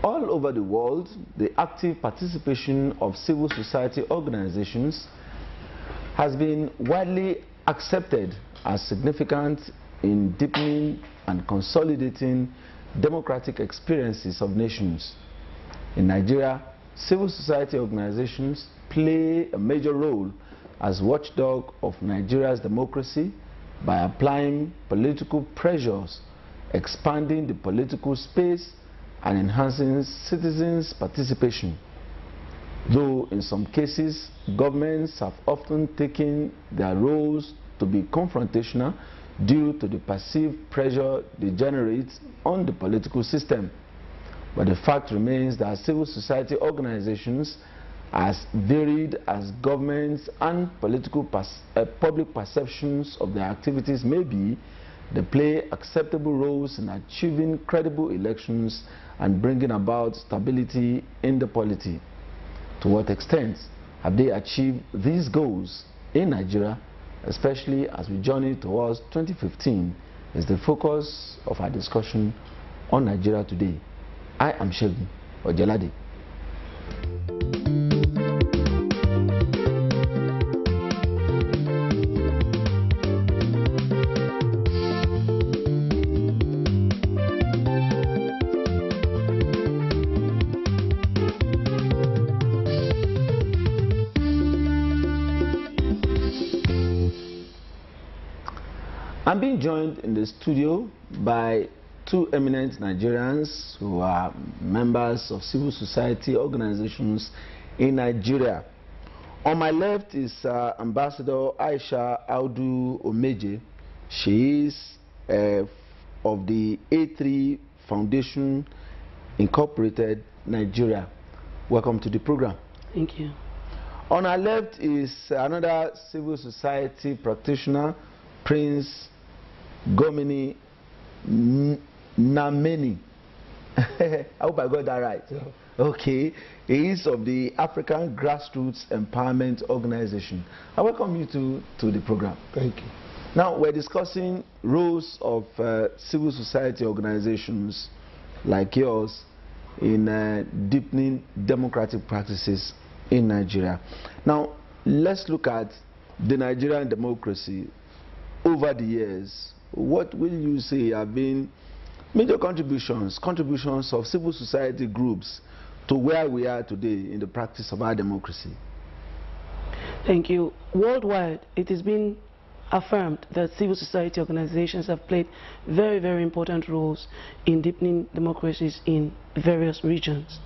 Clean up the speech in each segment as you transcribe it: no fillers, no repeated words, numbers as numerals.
All over the world, the active participation of civil society organizations has been widely accepted as significant in deepening and consolidating democratic experiences of nations. In Nigeria, civil society organizations play a major role as watchdog of Nigeria's democracy by applying political pressures, expanding the political space, and enhancing citizens' participation. Though in some cases, governments have often taken their roles to be confrontational due to the perceived pressure they generate on the political system. But the fact remains that civil society organizations, as varied as governments and public perceptions of their activities may be, they play acceptable roles in achieving credible elections and bringing about stability in the polity. To what extent have they achieved these goals in Nigeria, especially as we journey towards 2015, is the focus of our discussion on Nigeria Today. I am Shegun Ojelade. I'm being joined in the studio by two eminent Nigerians who are members of civil society organizations in Nigeria. On my left is Ambassador Aisha Audu Omeje. She is of the A3 Foundation Incorporated, Nigeria. Welcome to the program. Thank you. On our left is another civil society practitioner, Prince Gomini Nameni. I hope I got that right. Yeah. Okay. He is of the African Grassroots Empowerment Organization. I welcome you to the program. Thank you. Now, we're discussing roles of civil society organizations like yours in deepening democratic practices in Nigeria. Now, let's look at the Nigerian democracy over the years. What will you say have been major contributions of civil society groups to where we are today in the practice of our democracy? Thank you. Worldwide, it has been affirmed that civil society organizations have played very, very important roles in deepening democracies in various regions.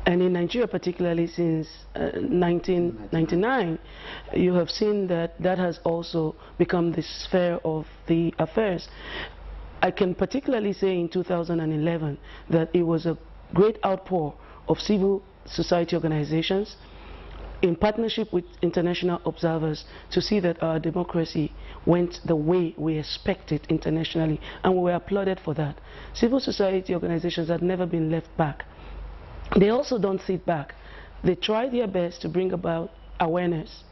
And in Nigeria, particularly since 1999, you have seen that that has also become the sphere of the affairs. I can particularly say in 2011 that it was a great outpour of civil society organizations in partnership with international observers to see that our democracy went the way we expected internationally, and we were applauded for that. Civil society organizations had never been left back. They also don't sit back. They try their best to bring about awareness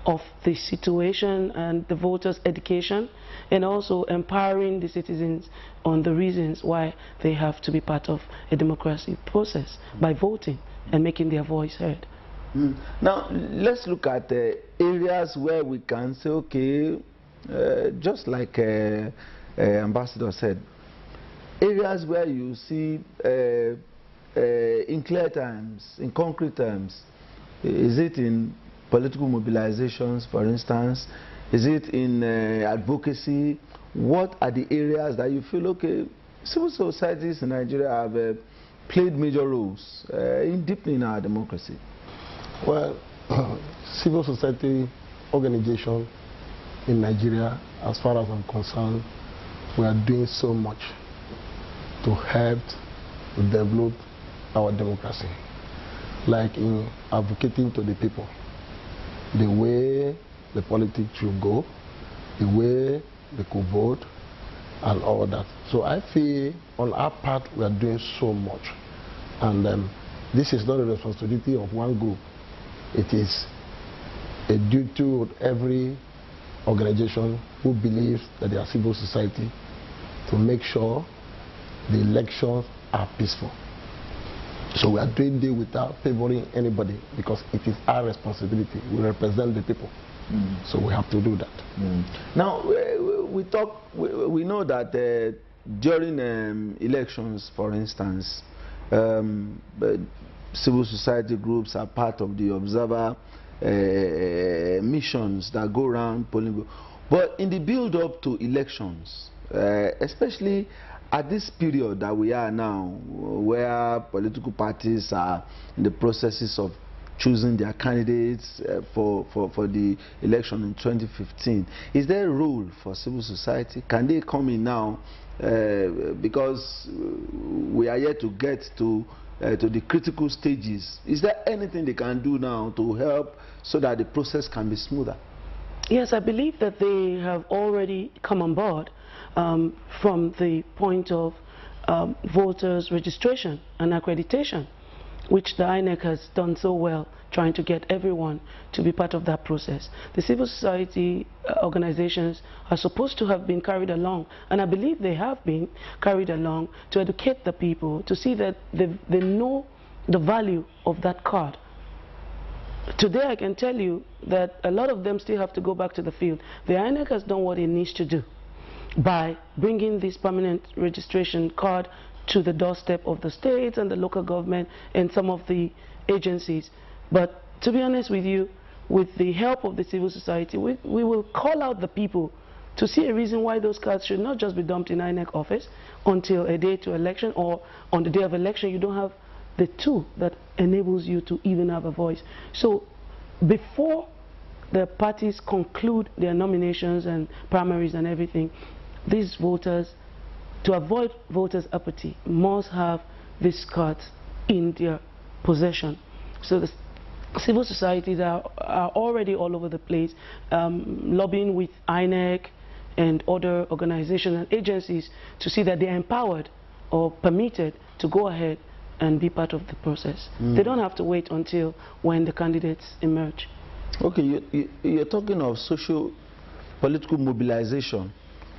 of the situation and the voters' education, and also empowering the citizens on the reasons why they have to be part of a democracy process by voting and making their voice heard. Now, let's look at areas where we can say, okay, just like Ambassador said, areas where you see in clear terms, in concrete terms, is it in political mobilizations, for instance? Is it in advocacy? What are the areas that you feel, okay, civil societies in Nigeria have played major roles in deepening our democracy? Well, civil society organization in Nigeria, as far as I'm concerned, we are doing so much to help to develop our democracy, like in advocating to the people, the way the politics should go, the way they could vote, and all that. So I feel on our part we are doing so much, and this is not a responsibility of one group. It is a duty of every organization who believes that they are civil society to make sure the elections are peaceful. So we are doing it without favoring anybody, because it is our responsibility. We represent the people. So we have to do that. Now, we know that during elections, for instance, civil society groups are part of the observer missions that go around polling. But in the build-up to elections, especially at this period that we are now, where political parties are in the processes of choosing their candidates for the election in 2015, is there a role for civil society? Can they come in now? Because we are yet to get to the critical stages. Is there anything they can do now to help so that the process can be smoother? Yes, I believe that they have already come on board from the point of voters' registration and accreditation, which the INEC has done so well, trying to get everyone to be part of that process. The civil society organizations are supposed to have been carried along, and I believe they have been carried along to educate the people, to see that they know the value of that card. Today I can tell you that a lot of them still have to go back to the field. The INEC has done what it needs to do by bringing this permanent registration card to the doorstep of the states and the local government and some of the agencies. But to be honest with you, with the help of the civil society, we will call out the people to see a reason why those cards should not just be dumped in INEC office until a day to election, or on the day of election you don't have the tool that enables you to even have a voice. So before the parties conclude their nominations and primaries and everything, these voters, to avoid voters' apathy, must have these cards in their possession. So the civil societies are already all over the place, lobbying with INEC and other organizations and agencies to see that they're empowered or permitted to go ahead and be part of the process. They don't have to wait until when the candidates emerge. Okay, you're talking of social political mobilization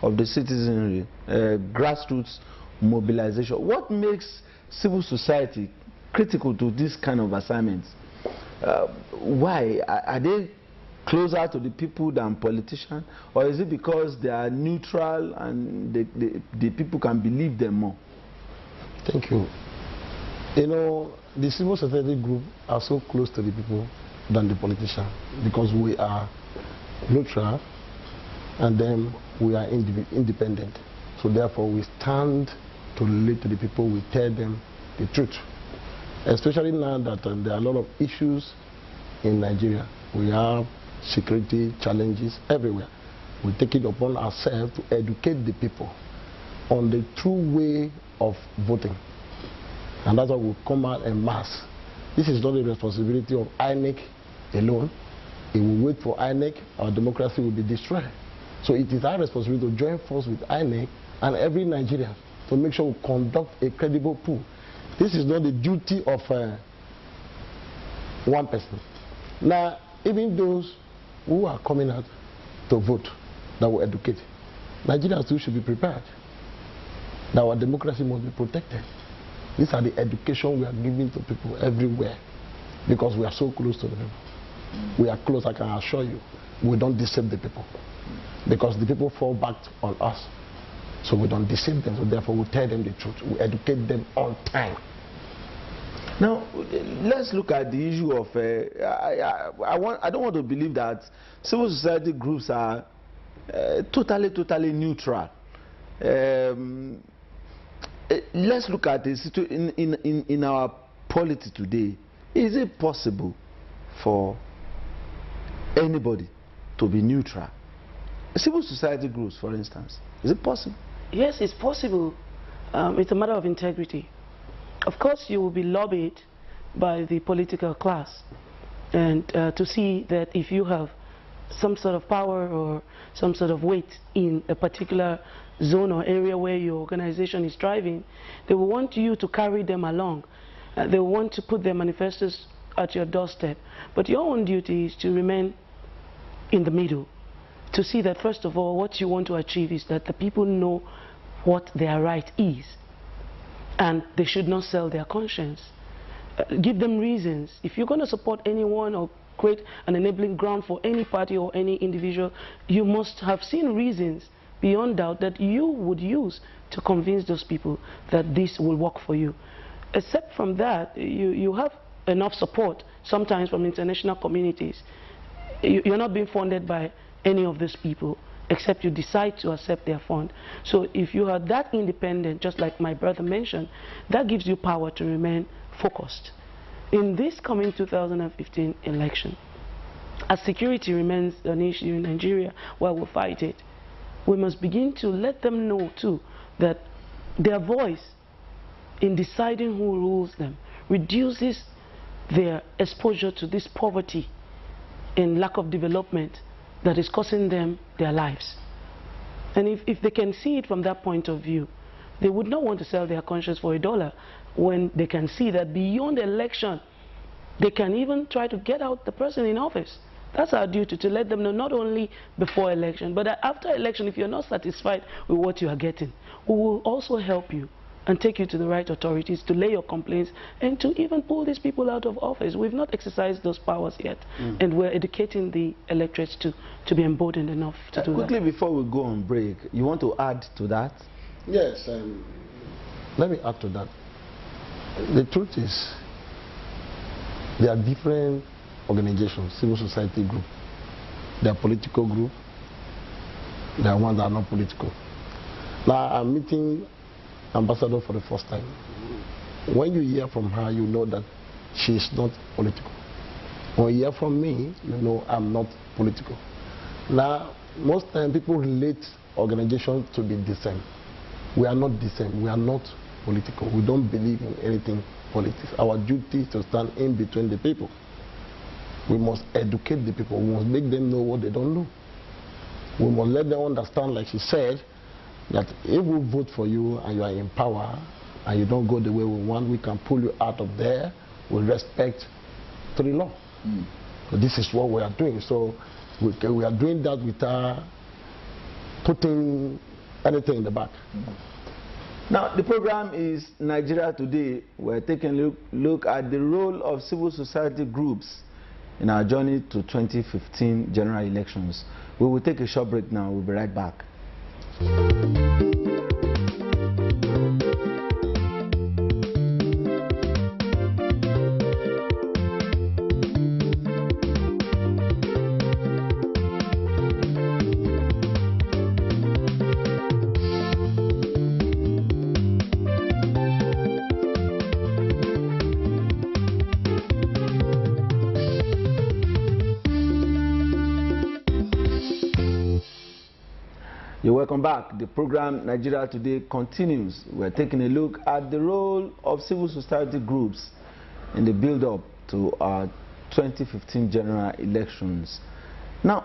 of the citizenry, grassroots mobilization. What makes civil society critical to this kind of assignments? Why? Are they closer to the people than politicians? Or is it because they are neutral and the people can believe them more? Thank you. You know, the civil society group are so close to the people than the politician, because we are neutral and then we are independent. So therefore we stand to relate to the people, we tell them the truth. Especially now that there are a lot of issues in Nigeria. We have security challenges everywhere. We take it upon ourselves to educate the people on the true way of voting. And that's why we come out en masse. This is not the responsibility of INEC alone. If we wait for INEC, our democracy will be destroyed. So it is our responsibility to join force with INEC and every Nigerian to make sure we conduct a credible poll. This is not the duty of one person. Now, even those who are coming out to vote, that will educate, Nigerians too should be prepared. That our democracy must be protected. These are the education we are giving to people everywhere, because we are so close to the people. We are close, I can assure you. We don't deceive the people, because the people fall back on us. So we don't deceive them, so therefore we tell them the truth. We educate them on time. Now, let's look at the issue of, I don't want to believe that civil society groups are totally neutral. Let's look at the situation in our polity today. Is it possible for anybody to be neutral? Civil society groups, for instance. Is it possible? Yes, it's possible. It's a matter of integrity. Of course, you will be lobbied by the political class, and to see that if you have some sort of power or some sort of weight in a particular zone or area where your organization is driving, they will want you to carry them along. They will want to put their manifestos at your doorstep. But your own duty is to remain in the middle, to see that first of all what you want to achieve is that the people know what their right is, and they should not sell their conscience. give them reasons. If you're going to support anyone or create an enabling ground for any party or any individual, you must have seen reasons beyond doubt that you would use to convince those people that this will work for you. Except from that, you have enough support sometimes from international communities. You're not being funded by any of these people except you decide to accept their fund. So if you are that independent, just like my brother mentioned, that gives you power to remain focused. In this coming 2015 election, as security remains an issue in Nigeria while we fight it, we must begin to let them know too that their voice in deciding who rules them reduces their exposure to this poverty and lack of development that is costing them their lives. And if they can see it from that point of view, they would not want to sell their conscience for $1 when they can see that beyond the election, they can even try to get out the person in office. That's our duty, to let them know, not only before election, but after election, if you're not satisfied with what you are getting, we will also help you and take you to the right authorities to lay your complaints and to even pull these people out of office. We've not exercised those powers yet, and we're educating the electorate to be emboldened enough to do that. Quickly, before we go on break, you want to add to that? Yes, let me add to that. The truth is, there are different organizations, civil society group. There are political group. There are ones that are not political. Now, I'm meeting Ambassador for the first time. When you hear from her, you know that she is not political. When you hear from me, you know I'm not political. Now, most time people relate organizations to be the same. We are not the same. We are not political. We don't believe in anything politics. Our duty is to stand in between the people. We must educate the people. We must make them know what they don't know. We must let them understand, like she said, that if we vote for you and you are in power and you don't go the way we want, we can pull you out of there with respect to the law. So this is what we are doing. So we are doing that without putting anything in the back. Now, the program is Nigeria Today. We're taking a look at the role of civil society groups in our journey to 2015 general elections. We will take a short break now. We'll be right back. You're welcome back. The program Nigeria Today continues. We're taking a look at the role of civil society groups in the build-up to our 2015 general elections. Now,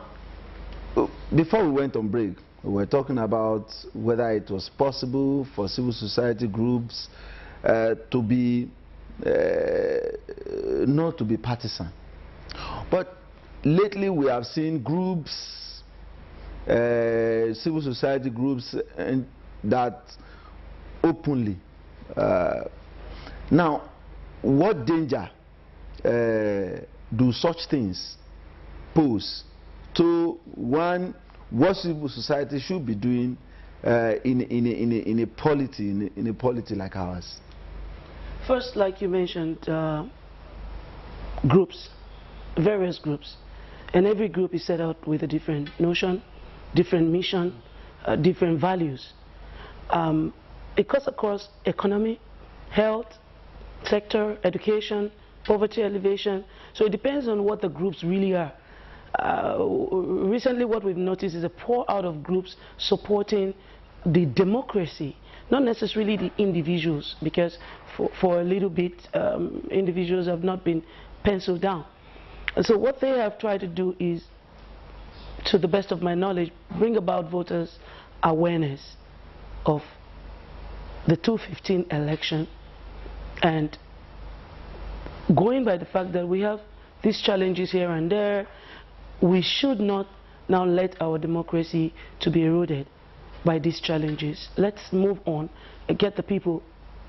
before we went on break, we were talking about whether it was possible for civil society groups to be not to be partisan. But lately we have seen groups, civil society groups, that openly. Now, what danger do such things pose to one, what civil society should be doing in a polity like ours? First, like you mentioned, groups, various groups, and every group is set out with a different notion, different mission, different values. It cuts across economy, health, sector, education, poverty elevation. So it depends on what the groups really are. Recently what we've noticed is a pour out of groups supporting the democracy, not necessarily the individuals, because for a little bit individuals have not been penciled down. And so what they have tried to do is, to the best of my knowledge, bring about voters' awareness of the 2015 election, and going by the fact that we have these challenges here and there, we should not now let our democracy to be eroded by these challenges. Let's move on and get the people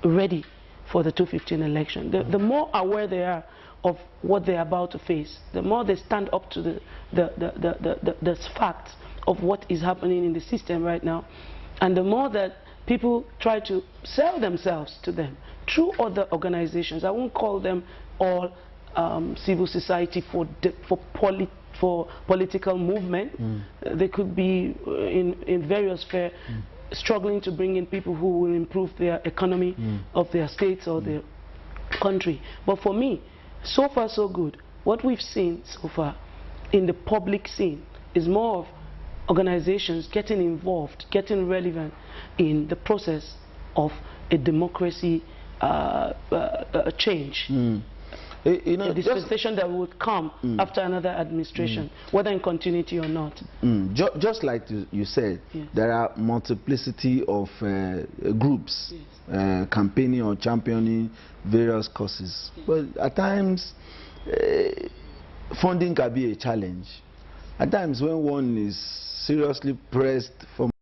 ready for the 2015 election. The more aware they are of what they're about to face, the more they stand up to the facts of what is happening in the system right now, and the more that people try to sell themselves to them through other organizations. I won't call them all civil society for political movement. They could be in various spheres struggling to bring in people who will improve their economy of their states or their country. But for me, so far so good. What we've seen so far in the public scene is more of organizations getting involved, getting relevant in the process of a democracy change. You know, a dispensation that would come after another administration, whether in continuity or not. Just like you said, yes, there are multiplicity of groups campaigning or championing various causes. Yes. But at times, funding can be a challenge. At times when one is seriously pressed for